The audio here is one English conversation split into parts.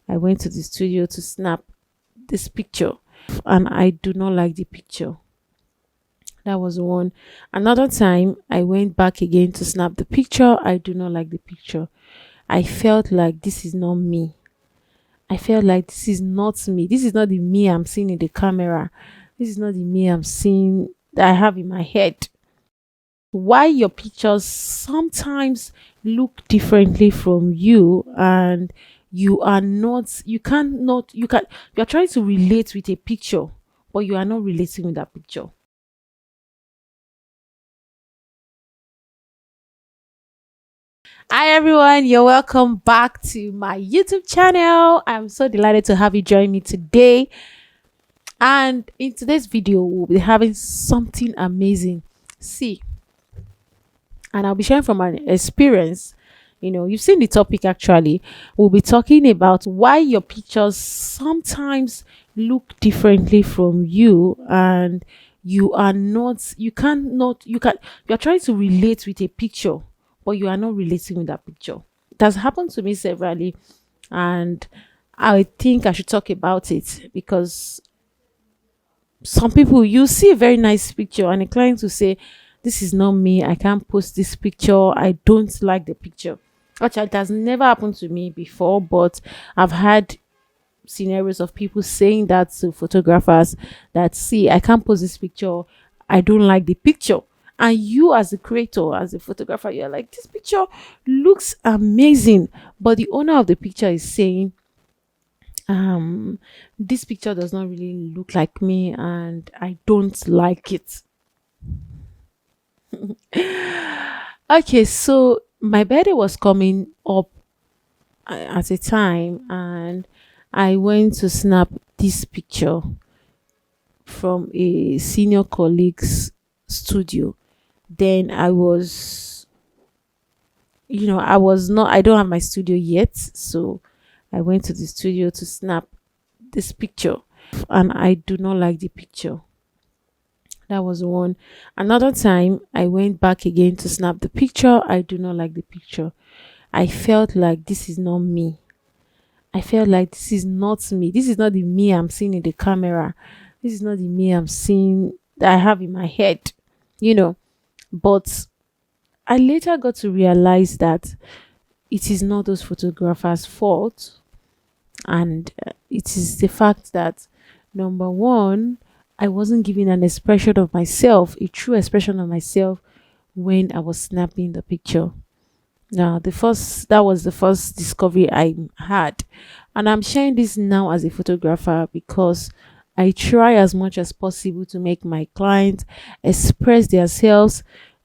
I went to the studio to snap this picture and I do not like the picture. That was one. Another time I went back again to snap the picture. I do not like the picture. I felt like this is not me. I felt like this is not me. This is not the me I'm seeing in the camera. This is not the me I'm seeing that I have in my head. Why your pictures sometimes look differently from you, and you are not, you can't not, you can, you're trying to relate with a picture, but you are not relating with that picture. Hi everyone, you're welcome back to my YouTube channel. I'm so delighted to have you join me today. And in today's video, we'll be having something amazing. See, and I'll be sharing from my experience. You've seen the topic actually. We'll be talking about why your pictures sometimes look differently from you, and you are not, you can't not, you can, you're trying to relate with a picture, but you are not relating with that picture. It has happened to me severally, and I think I should talk about it because some people, you see a very nice picture and a client will say, this is not me, I can't post this picture, I don't like the picture. Actually, it has never happened to me before, but I've had scenarios of people saying that to photographers, that see, I can't post this picture, I don't like the picture. And you, as a creator, as a photographer, you're like, this picture looks amazing, but the owner of the picture is saying, this picture does not really look like me and I don't like it. Okay, so my birthday was coming up at a time, and I went to snap this picture from a senior colleague's studio. Then I was not, I don't have my studio yet, so I went to the studio to snap this picture and I do not like the picture. That was one. Another time I went back again to snap the picture. I do not like the picture. I felt like this is not me. I felt like this is not me. This is not the me I'm seeing in the camera. This is not the me I'm seeing that I have in my head. You know. But I later got to realize that it is not those photographers' fault. And it is the fact that, number one, I wasn't giving an expression of myself, a true expression of myself, when I was snapping the picture. Now, that was the first discovery I had. And I'm sharing this now as a photographer because I try as much as possible to make my clients express themselves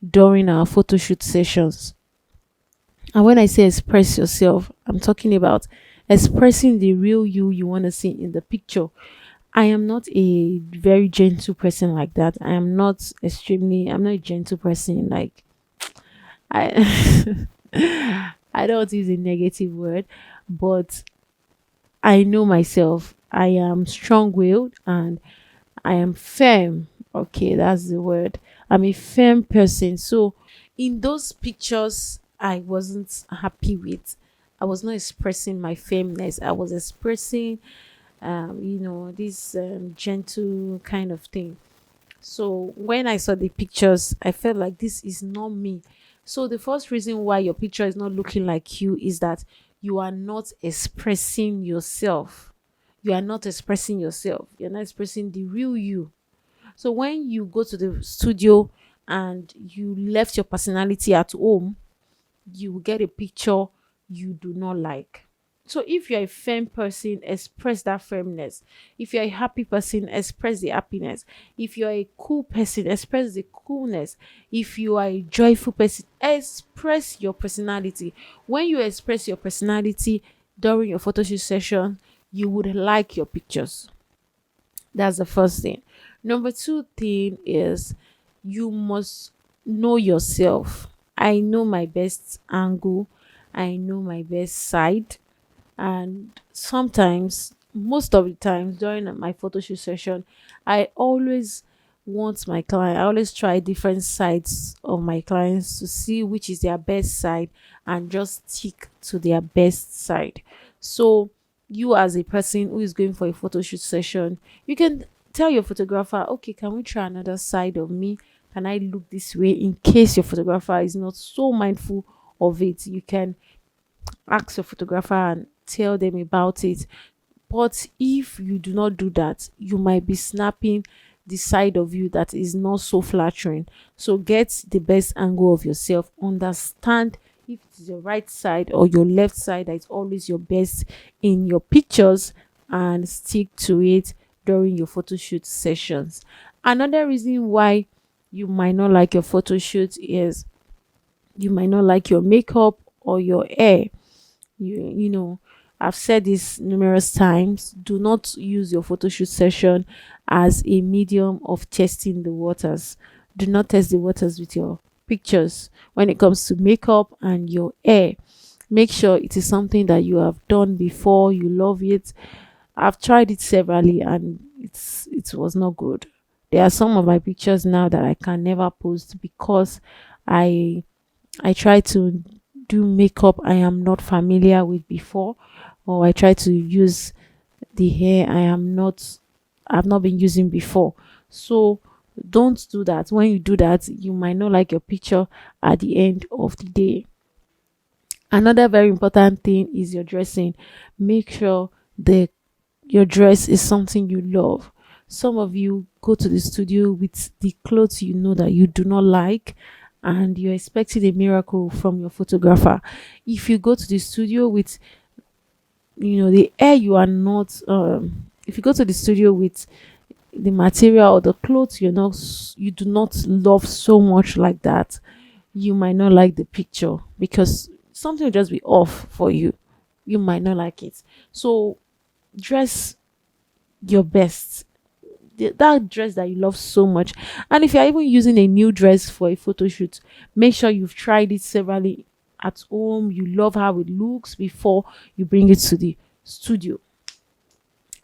during our photo shoot sessions. And when I say express yourself, I'm talking about expressing the real you want to see in the picture. I am not a very gentle person like that. I'm not a gentle person. Like, I, I don't want to use a negative word, but I know myself. I am strong willed and I am firm. Okay, that's the word. I'm a firm person. So, in those pictures, I wasn't happy with. I was not expressing my firmness. I was expressing, this gentle kind of thing. So when I saw the pictures, I felt like this is not me. So the first reason why your picture is not looking like you is that you are not expressing yourself. You are not expressing yourself. You're not expressing the real you. So when you go to the studio and you left your personality at home, you will get a picture you do not like. So if you're a firm person, express that firmness. If you're a happy person, express the happiness. If you're a cool person, express the coolness. If you are a joyful person, express your personality. When you express your personality during your photo shoot session, you would like your pictures. That's the first thing. Number two thing is you must know yourself. I know my best angle. I know my best side. And sometimes, most of the times during my photo shoot session, I always I always try different sides of my clients to see which is their best side and just stick to their best side. So You as a person who is going for a photo shoot session, you can tell your photographer, okay, can we try another side of me? Can I look this way? In case your photographer is not so mindful of it, you can ask your photographer and tell them about it. But if you do not do that, you might be snapping the side of you that is not so flattering. So get the best angle of yourself. Understand if it is your right side or your left side that is always your best in your pictures, and stick to it during your photo shoot sessions. Another reason why you might not like your photo shoot is you might not like your makeup or your hair. You know, I've said this numerous times. Do not use your photo shoot session as a medium of testing the waters. Do not test the waters with your pictures when it comes to makeup and your hair. Make sure it is something that you have done before, you love it. I've tried it severally and it was not good. There are some of my pictures now that I can never post because I I try to do makeup I am not familiar with before, or I try to use the hair I've not been using before. So don't do that. When you do that, you might not like your picture at the end of the day. Another very important thing is your dressing. Make sure the your dress is something you love. Some of you go to the studio with the clothes you know that you do not like, and you're expecting a miracle from your photographer. If you go to the studio with, the air you are not, if you go to the studio with the material or the clothes you do not love so much like that, you might not like the picture because something will just be off for you. You might not like it. So dress your best, that dress that you love so much. And if you're even using a new dress for a photo shoot, make sure you've tried it severally at home. You love how it looks before you bring it to the studio.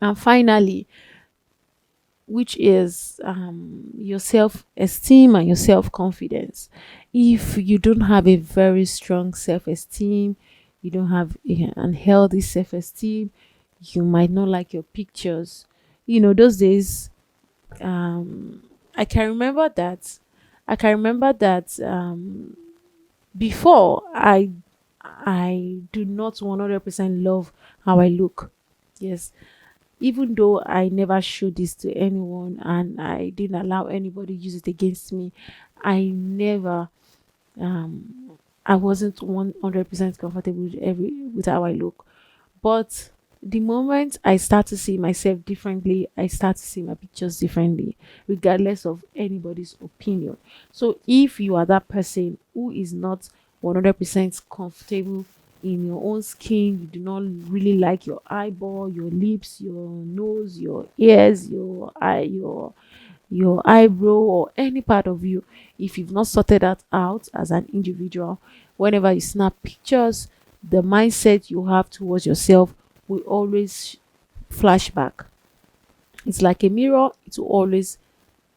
And finally, which is your self-esteem and your self-confidence. If you don't have a very strong self-esteem, you don't have a unhealthy self-esteem, you might not like your pictures. Those days, I can remember that. Before, I do not 100% love how I look. Yes, even though I never showed this to anyone and I didn't allow anybody use it against me, I never I wasn't 100% comfortable with how I look. But the moment I start to see myself differently, I start to see my pictures differently, regardless of anybody's opinion. So if you are that person who is not 100% comfortable in your own skin, you do not really like your eyeball, your lips, your nose, your ears, your eyebrow, or any part of you, if you've not sorted that out as an individual, whenever you snap pictures, the mindset you have towards yourself will always flash back. It's like a mirror, it will always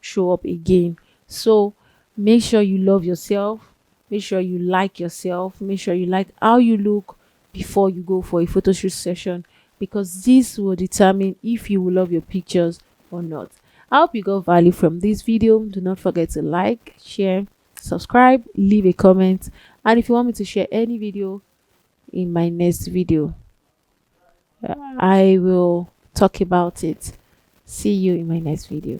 show up again. So make sure you love yourself, make sure you like yourself, make sure you like how you look before you go for a photo shoot session, because this will determine if you will love your pictures or not. I hope you got value from this video. Do not forget to like, share, subscribe, leave a comment, and if you want me to share any video in my next video, I will talk about it. See you in my next video.